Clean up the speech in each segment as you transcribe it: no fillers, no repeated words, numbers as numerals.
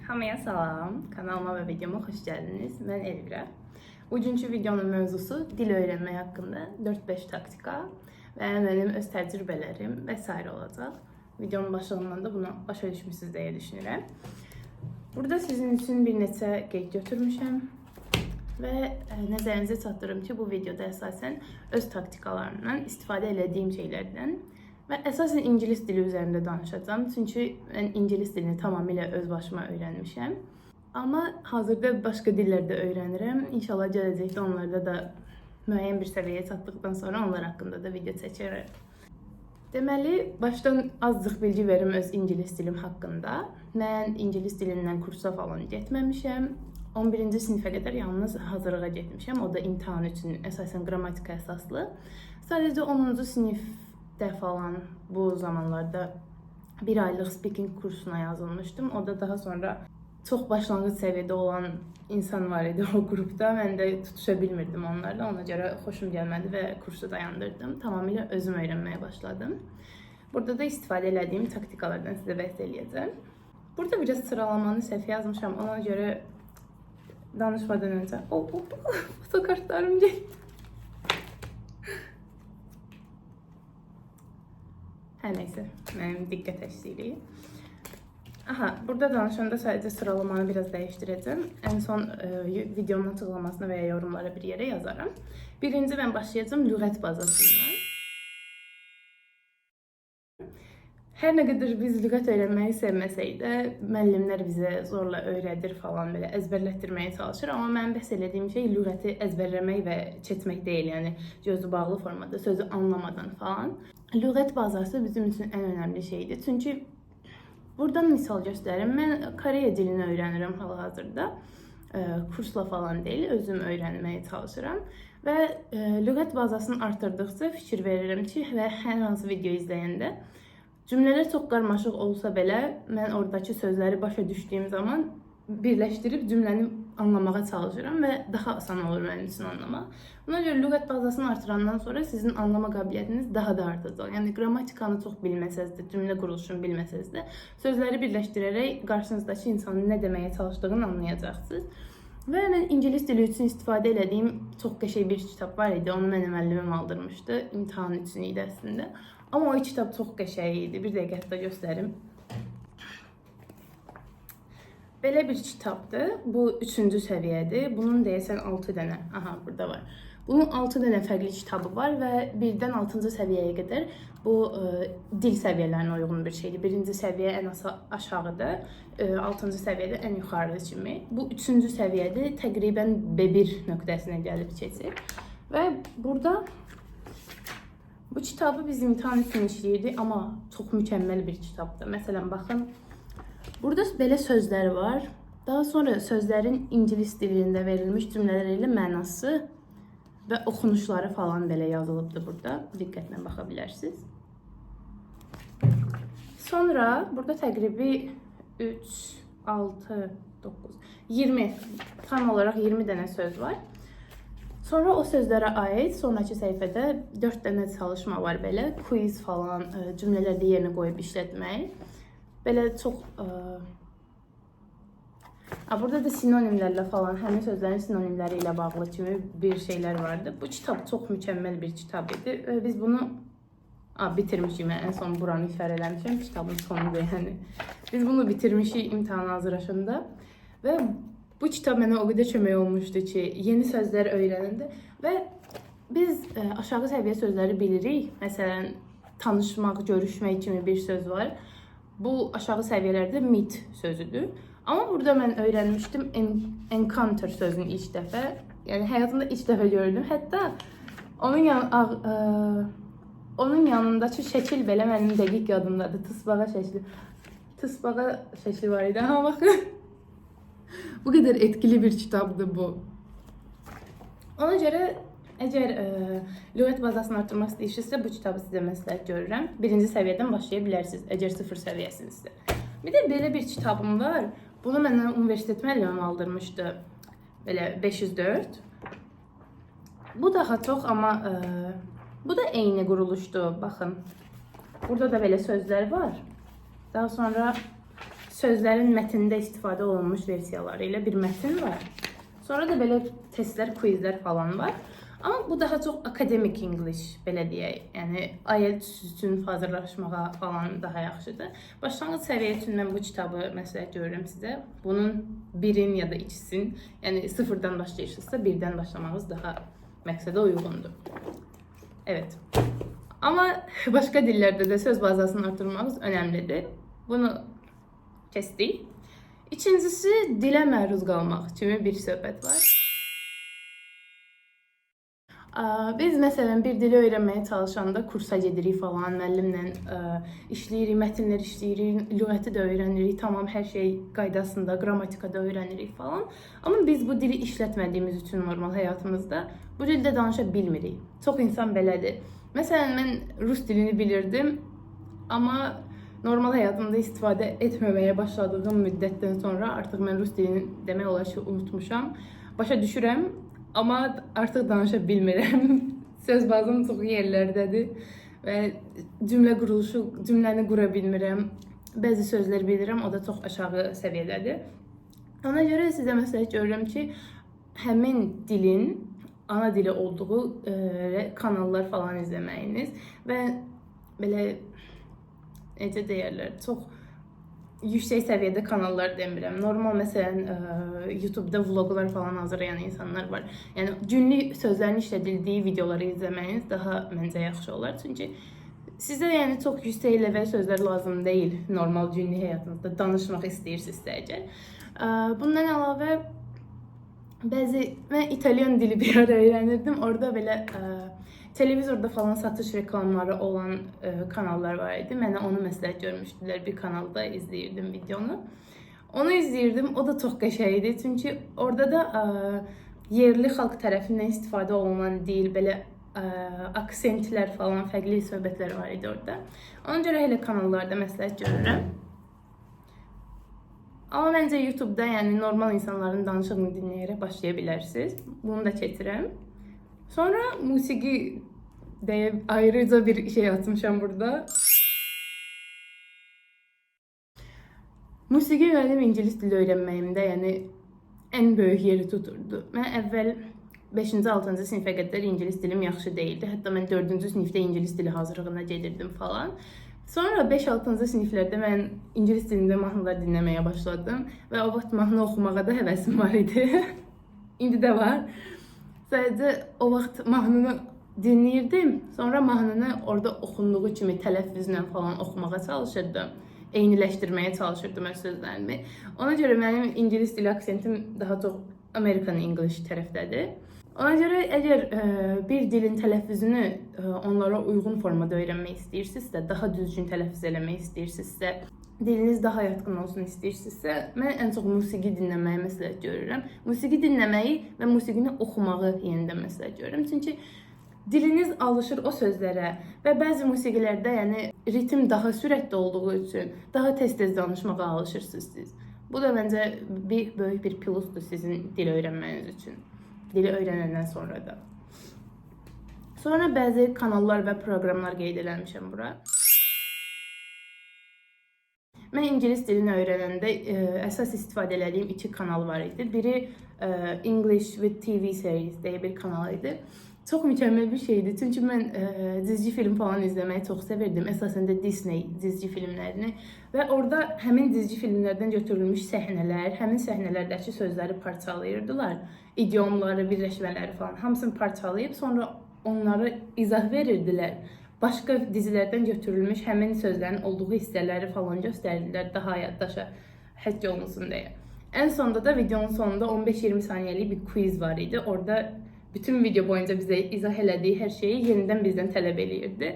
Hamıya salam, kanalıma və videoma xoş gəldiniz. Mən Elvira. Bugünkü videonun mövzusu dil öyrənmək haqqında 4-5 taktika və mənim öz təcrübələrim və s. olacaq. Videonun başlığından da bunu başa düşmüsünüz deyə düşünürəm. Burada sizin üçün bir neçə qeyd götürmüşəm və nəzərinizə çatdırım ki, bu videoda əsasən öz taktikalarımdan istifadə etdiyim şeylərdən və əsasən ingilis dili üzərində danışacağam. Çünki mən ingilis dilini tamamilə öz başıma öyrənmişəm. Amma hazırda başqa dillərdə öyrənirəm. İnşallah gələcəkdə onlarda da müəyyən bir səviyyəyə çatdıqdan sonra onlar haqqında da video çəkərəm. Deməli, başdan azcıq bilgi verim öz ingilis dilim haqqında. Mən ingilis dilindən kursa falan getməmişəm. 11-ci sinifə qədər yalnız hazırlığa getmişəm. O da imtahan üçün əsasən qrammatika əsaslı. Sadəcə 10-cu sinifdə falan bu zamanlarda bir aylıq speaking kursuna yazılmışdım. O da daha sonra çox başlanğıc səviyyədə olan insan var idi o qrupda. Mən də tutuşa bilmirdim onlarla. Ona görə xoşum gəlmədi və kursu dayandırdım. Tamamilə özüm öyrənməyə başladım. Burada da istifadə etdiyim taktikalardan sizə bəhs eləyəcəm. Burada biraz sıralamanı səhv yazmışam. Ona görə danışmadan öncə fotokartlarım getdi. Hər nəysə, mənim diqqət əksiliyi. Aha, burada danışanda sadəcə sıralamanı biraz dəyişdirəcəm. Ən son videonun açıqlamasına və ya yorumlara bir yerə yazarım. Birinci mən başlayacağım lüğət bazasından. Hər nə qədər biz lüğət öyrənməyi sevməsək də, müəllimlər bizə zorla öyrədir falan, belə əzbərlətdirməyə çalışır. Amma mən bəhs elədiyim şey lüğəti əzbərləmək və keçmək deyil, yəni gözü bağlı formada, sözü anlamadan falan. Lüğət bazası bizim üçün ən önəmli şeydir. Çünki buradan misal göstərim. Mən Koreya dilini öyrənirəm hal-hazırda. Kursla falan deyil, özüm öyrənməyə çalışıram. Və lüğət bazasını artırdıqca fikir verirəm ki, və hər hansı video izləyəndə cümlələr çox qarmaşıq olsa belə, mən oradakı sözləri başa düşdüyüm zaman birləşdirib cümləni anlamağa çalışıram və daha asan olur mənim üçün anlamaq. Buna görə lüğət bazasını artırandan sonra sizin anlama qabiliyyətiniz daha da artacaq. Yəni qrammatikanı çox bilməsəz də, cümlə quruluşunu bilməsəz də, sözləri birləşdirərək qarşınızdakı insanın nə deməyə çalışdığını anlayacaqsınız. Və mən ingilis dili üçün istifadə etdiyim çox qəşəng bir kitab var idi. Onu mənə müəllimim aldırmışdı. İmtahan üçün idi əslində. Amma o kitab çox qəşəng idi. Bir dəqiqə hətta göstərim. Belə bir kitabdır. Bu 3-cü səviyyədir. Bunun deyəsən 6 dənə, aha burada var. Bunun 6 dənə fərqli kitabı var və 1-dən 6-cı səviyyəyə qədər bu dil səviyyələrinə uyğun bir şeydir. 1-ci səviyyə ən aşağıda, 6-cı səviyyədə ən yuxarıda kimi. Bu 3-cü səviyyədə təqribən B1 nöqtəsinə gəlib keçir. Və burada bu kitabı biz imtahan üçün işləyirdik, amma çox mükəmməl bir kitabdır. Məsələn, baxın. Burada belə sözlər var. Daha sonra sözlərin ingilis dilində verilmiş cümlələr ilə mənası və oxunuşları falan belə yazılıbdır burada. Diqqətlə baxa bilərsiniz. Sonra burada təqribi 3, 6, 9, 20, tam olaraq 20 dənə söz var. Sonra o sözlərə aid sonraki səhifədə 4 dənə çalışma var belə. Quiz falan, cümlələrdə yerinə qoyub işlətmək. Belə çox... Burada da sinonimlərlə falan, həmin sözlərin sinonimləri ilə bağlı kimi bir şeylər vardı. Bu kitab çox mükəmməl bir kitab idi. Biz bunu bitirmişik. Mən ən son buranı işarə eləmişəm. Kitabın sonudur yəni. Biz bunu bitirmişik imtahana hazırlaşanda. Və bu kitab mənə o qədər kömək olmuşdu ki, yeni sözlər öyrənəndə və biz aşağı səviyyə sözləri bilirik. Məsələn, tanışmaq, görüşmək kimi bir söz var. Bu aşağı səviyyələrdə meet sözüdür. Amma burada mən öyrənmişdim encounter sözünü ilk dəfə. Yəni həyatımda ilk dəfə gördüm. Hətta onun yanındakı şəkil belə mənim dəqiq yadımdadır. Tısbağa şəkli. Tısbağa şəkli var idi. Ha baxın. Bu qədər etkili bir kitabdır bu. Ona görə əgər lüğət bazasını artırmaq istəyirsinizsə, bu kitabı sizə məsləhət görürəm. 1-ci səviyyədən başlaya bilərsiniz, əgər 0 səviyyəsinizsə. Bir də belə bir kitabım var. Bunu mənə universitet müəllimim aldırmışdı. Belə 504. Bu daha çox, amma bu da eyni quruluşdur. Baxın. Burada da belə sözlər var. Daha sonra sözlərin mətndə istifadə olunmuş versiyaları ilə bir mətn var. Sonra da belə testlər, quizlər falan var. Amma bu daha çox akademik English, belə deyək. Yəni IELTS üçün hazırlaşmağa falan daha yaxşıdır. Başlanğıc səviyyə üçün mən bu kitabı məsləhət görürəm sizə. Bunun birin ya da ikisin, yəni sıfırdan başlayırsınızsa birdən başlamağınız daha məqsədə uyğundur. Evet. Amma başqa dillərdə də söz bazasını artırmağınız önəmlidir. Bunu keçdik. İkincisi, dilə məruz qalmaq kimi bir söhbət var. Biz məsələn bir dili öyrənməyə çalışanda kursa gedirik falan, müəllimlə işləyirik, mətnlər işləyirik, lüğəti də öyrənirik, tamam hər şey qaydasında, qrammatikada öyrənirik falan. Amma biz bu dili işlətmədiyimiz üçün normal həyatımızda bu dildə danışa bilmirik. Çox insan belədir. Məsələn, mən rus dilini bilirdim, amma normal həyatımda istifadə etməməyə başladığım müddətdən sonra artıq mən rus dilini demək olar ki, unutmuşam. Başa düşürəm, amma artıq danışa bilmirəm. Söz bazım çox yerlərdədir və cümlə quruluşu, cümləni qura bilmirəm. Bəzi sözlər bilirəm, o da çox aşağı səviyyədədir. Ona görə sizə məsləhət görürəm ki, həmin dilin ana dili olduğu kanallar falan izləməyiniz və belə necə deyərlər, çox yüksək səviyyədə kanallar demirəm. Normal məsələn YouTube-da vloqlar falan hazırlayan insanlar var. Yəni günlük sözlərin işlədildiyi videoları izləməyiniz daha məncə yaxşı olar. Çünki sizə yəni çox yüksək level sözlər lazım deyil normal günlük həyatınızda danışmaq istəyirsinizsə əgər. Bundan əlavə mən İtalyan dili bir ara öyrənirdim. Orada belə televizorda falan satış reklamları olan kanallar var idi. Mənə onu məsləhət görmüşdülər. Bir kanalda izləyirdim videonu. Onu izləyirdim. O da çox qəşəng idi. Çünki orada da yerli xalq tərəfindən istifadə olunan dil, belə aksentlər falan, fərqli söhbətlər var idi orada. Ona görə elə kanallarda məsləhət görürəm. Amma məncə YouTube-da yəni normal insanların danışığını dinləyərək başlaya bilərsiniz. Bunu da keçirəm. Sonra musiqi deyə ayrıca bir şey atmışam burada. Musiqi mənim ingilis dili öyrənməyimdə yəni ən böyük yeri tuturdu. Mən əvvəl 5-ci, 6-cı sinifə qədər ingilis dilim yaxşı deyildi. Hətta mən 4-cü sinifdə ingilis dili hazırlığına gedirdim falan. Sonra 5-6-cı siniflərdə mən ingilis dilində mahnılar dinləməyə başladım və o vaxt mahnı oxumağa da həvəsim var idi. İndi də var. Sadəcə o vaxt mahnını dinləyirdim, sonra mahnını orada oxunduğu kimi tələffüzlə falan oxumağa çalışırdım. Eyniləşdirməyə çalışırdım öz sözlərimi. Ona görə mənim ingilis dili aksentim daha çox American English tərəfdədir. Ona görə əgər bir dilin tələffüzünü onlara uyğun formada öyrənmək istəyirsinizsə, daha düzgün tələffüz eləmək istəyirsinizsə, diliniz daha yatqın olsun istəyirsinizsə, mən ən çox musiqi dinləməyi məsləhət görürəm. Musiqi dinləməyi və musiqini oxumağı yenidən məsləhət görürəm. Çünki diliniz alışır o sözlərə və bəzi musiqilərdə yəni ritm daha sürətli olduğu üçün daha tez-tez danışmağa alışırsınız siz. Bu da məncə böyük bir plusdur sizin dil öyrənməniz üçün. Dili öyrənəndən sonra da. Sonra bəzi kanallar və proqramlar qeyd eləmişəm bura. Mən ingilis dilini öyrənəndə əsas istifadə etdiyim 2 kanal var idi. Biri English with TV series deyə bir kanal idi. Çox mükəmməl bir şeydi. Çünki mən dizgi film falan izləməyi çox sevirdim. Əsasən də Disney dizgi filmlərini. Və orada həmin dizgi filmlərdən götürülmüş səhnələr, həmin səhnələrdəki sözləri parçalayırdılar. İdiomları, birləşmələri falan hamısını parçalayıb sonra onları izah verirdilər. Başqa dizilərdən götürülmüş həmin sözlərin olduğu hissələri falan göstərirdilər daha yaddaşa həkk olunsun deyə. Ən sonunda da videonun sonunda 15-20 saniyəlik bir quiz var idi. Orada bütün video boyunca bizə izah elədiyi hər şeyi yenidən bizdən tələb eləyirdi.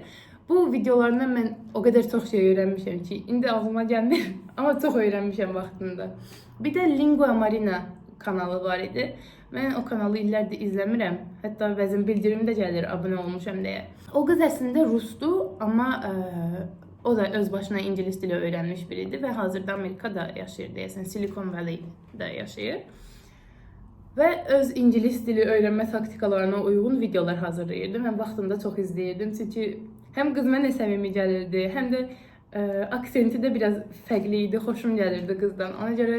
Bu videolarından mən o qədər çox şey öyrənmişəm ki, indi ağlıma gəlmir, amma çox öyrənmişəm vaxtında. Bir də Lingua Marina kanalı var idi. Mən o kanalı illərdir izləmirəm. Hətta bəzən bildirim də gəlir abunə olmuşam deyə. O qız əslində rusdur, amma o da öz başına ingilis dili öyrənmiş biridir və hazırda Amerikada yaşayır deyəsən, Silicon Valley-də yaşayır. Və öz ingilis dili öyrənmə taktikalarına uyğun videolar hazırlayırdı. Mən vaxtında çox izləyirdim, çünki həm qız mənə səmimi gəlirdi, həm də Aksenti de biraz fərqli idi, xoşum gəlirdi qızdan. Ona görə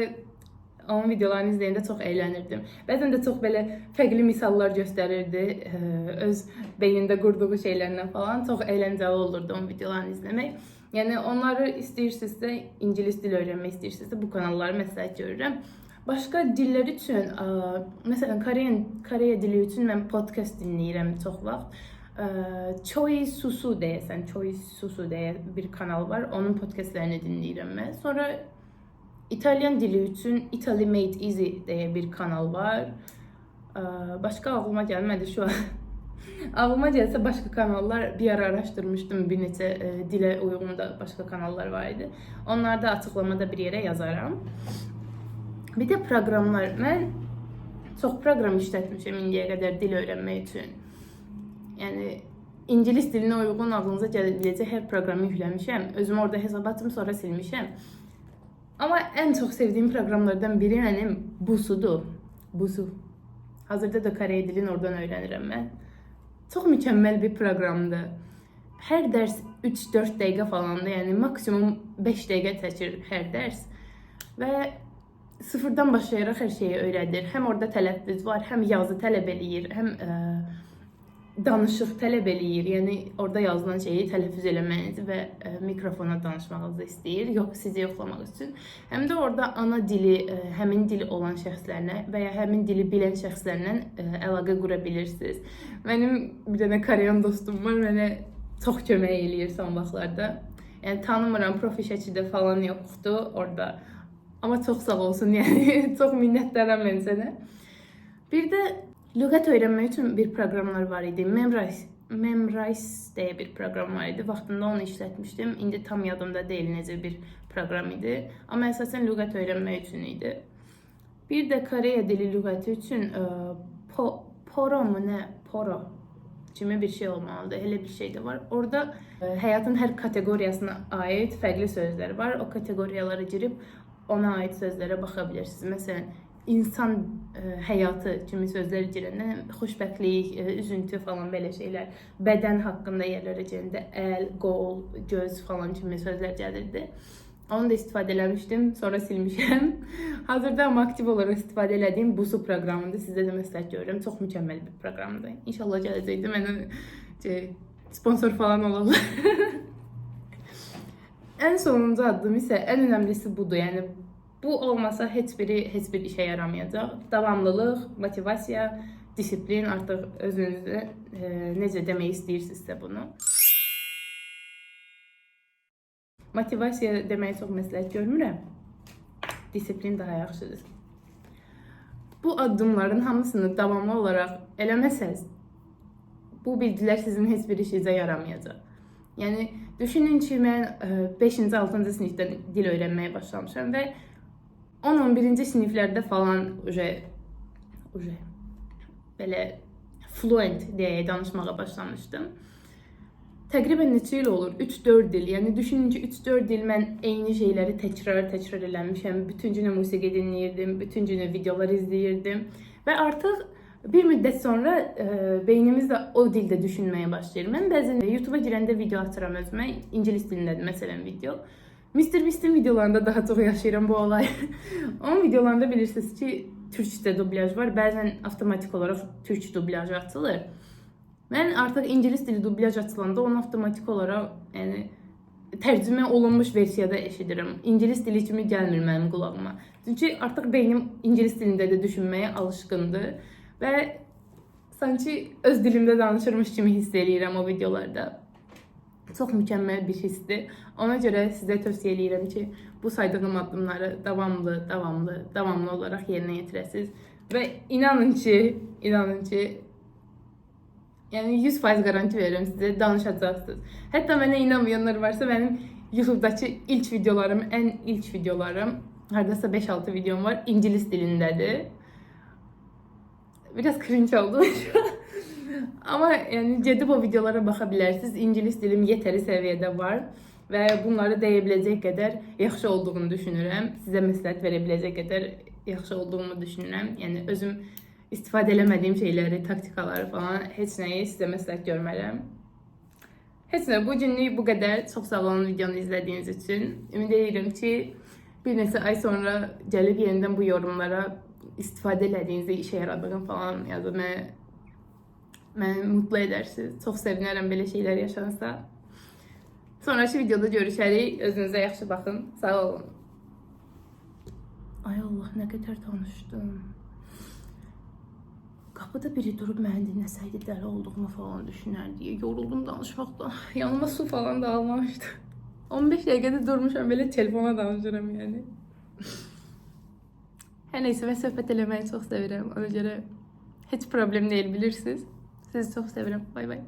onun videolarını izləyəndə çox əylənirdim. Bəzən də çox belə fərqli misallar göstərirdi, öz beynində qurduğu şeylərlə falan. Çox əyləncəli olurdu onun videolarını izləmək. Yəni onları istəyirsinizsə, ingilis dil öyrənmək istəyirsinizsə bu kanalları məsləhət görürəm. Başqa dillər üçün, məsələn, Koreya dili üçün mən podcast dinləyirəm çox vaxt. Choi Susu deyəsən, Choi Susu deyə bir kanal var. Onun podcastlərini dinləyirəm mən. Sonra İtalyan dili üçün Italy Made Easy deyə bir kanal var. Başqa ağlıma gəlmədi şu an. Ağlıma gəlsə başqa kanallar bir ara araşdırmışdım. Bir neçə dilə uyğun da başqa kanallar var idi. Onları da açıqlamada bir yerə yazaram. Bir də proqramlar. Mən çox proqram işlətmişəm indiyə qədər dil öyrənmək üçün. Yəni ingilis dilinə uyğun ağlınıza gələ biləcək hər proqramı yükləmişəm. Özüm orada hesabatım, sonra silmişəm. Amma ən çox sevdiyim proqramlardan biri mənim Busudur. Busu. Hazırda da Koreya dilini oradan öyrənirəm mən. Çox mükəmməl bir proqramdır. Hər dərs 3-4 dəqiqə falandır. Yəni maksimum 5 dəqiqə çəkir hər dərs. Və sıfırdan başlayaraq hər şeyi öyrədir. Həm orada tələffüz var, həm yazı tələb eləyir, həm danışıq tələb eləyir. Yəni orada yazılan şeyi tələffüz eləmənizi və mikrofona danışmağınızı istəyir, sizi yoxlamaq üçün. Həm də orada ana dili, həmin dili olan şəxslərlə və ya həmin dili bilən şəxslərlə əlaqə qura bilirsiniz. Mənim bir dənə Koreyan dostum var, mənə çox kömək eləyir son vaxtlarda. Yəni tanımıram, profi şəkildə falan yoxdur orada. Amma çox sağ olsun, yəni çox minnətdaram mən sənə. Bir də lüğət öyrənmək üçün bir proqramlar var idi. Memrise deyə bir proqram var idi. Vaxtında onu işlətmişdim. İndi tam yadımda deyil necə bir proqram idi. Amma əsasən lüğət öyrənmək üçün idi. Bir də Koreya dili lüğəti üçün Poro mu nə? Poro kimi bir şey olmalıdır. Elə bir şey də var. Orada həyatın hər kateqoriyasına aid fərqli sözlər var. O kateqoriyalara girib ona aid sözlərə baxa bilirsiniz. Məsələn, insan həyatı kimi sözlər girəndə xoşbəxtlik, üzüntü falan belə şeylər, bədən haqqında yerlərə gələndə əl, qol, göz falan kimi sözlər gəlirdi. Onu da istifadə eləmişdim, sonra silmişəm. Hazırda amma aktiv olaraq istifadə elədiyim Busu proqramıdır. Sizə də məsləhət görürəm. Çox mükəmməl bir proqramdır. İnşallah gələcəkdə mənə sponsor falan olarlar. Ən sonuncu addım isə ən önəmlisi budur. Yəni bu olmasa heç bir işə yaramayacaq. Davamlılıq, motivasiya, disiplin, artıq özünüzdə necə demək istəyirsinizsə bunu. Motivasiya deməyi çox məsləhət görmürəm. Disiplin daha yaxşıdır. Bu addımların hamısını davamlı olaraq eləməsəz, bu bildilər sizin heç bir işinizə yaramayacaq. Yəni düşünün ki, mən 5-ci, 6-cı sinifdən dil öyrənməyə başlamışam və 10-11-ci siniflərdə falan belə fluent deyə danışmağa başlamışdım. Təqribən neçə il olur? 3-4 il. Yəni düşünün ki, 3-4 il mən eyni şeyləri təkrar eləmişəm. Bütün günü musiqi dinləyirdim, bütün günü videolar izləyirdim və artıq bir müddət sonra beynimiz də o dildə düşünməyə başlayır. Mən bəzən YouTube'a girəndə video atıram özümə, ingilis dilindədir məsələn video. Mr. Beast'in videolarında daha çox yaşayıram bu olay. Onun videolarında bilirsiniz ki, türkçə dublyaj var. Bəzən avtomatik olaraq türk dublyajı açılır. Mən artıq ingilis dili dublyaj açılanda onu avtomatik olaraq tərcümə olunmuş versiyada eşidirəm. İngilis dili kimi gəlmir mənim qulağıma. Çünki artıq beynim ingilis dilində də düşünməyə alışqındır və sanki öz dilimdə danışırmış kimi hiss edirəm o videolarda. Çox mükəmməl bir hissdir. Ona görə sizə tövsiyə edirəm ki, bu saydığım addımları davamlı olaraq yerinə yetirəsiniz və inanın ki, yəni 100% garanti verirəm sizə, danışacaqsınız. Hətta mənə inanmayanlar varsa, mənim YouTube'dakı ən ilk videolarım, haradasa 5-6 videom var, ingilis dilindədir. Biraz cringe oldu. Amma yəni gedib o videolara baxa bilərsiniz. İngilis dilim yetəri səviyyədə var və bunları deyə biləcək qədər yaxşı olduğunu düşünürəm. Sizə məsləhət verə biləcək qədər yaxşı olduğumu düşünürəm. Yəni özüm istifadə eləmədiyim şeyləri, taktikaları falan heç nəyi sizə məsləhət görmərəm. Heç nə, bu günlük bu qədər. Çox sağ olun videonu izlədiyiniz üçün. Ümid edirəm ki, bir neçə ay sonra gəlib yenidən bu yorumlara istifadə elədiyinizdə işə yaradığım falan yazıb məni mutlu edərsiniz. Çox sevinərəm belə şeylər yaşansa. Sonraki videoda görüşərik. Özünüzə yaxşı baxın. Sağ olun. Ay Allah, nə qədər danışdım. Qapıda biri durub məni dinləsəydi dəli olduğumu falan düşünər deyə yoruldum danışmaqdan. Yanıma su falan da almamışdı. 15 dəqiqədə durmuşam, belə telefona danışıram yəni. Hər neysə, mən söhbət eləməyi çox sevirəm. Ona görə heç problem deyil, bilirsiniz. Sizi çox sevirəm. Bay bay.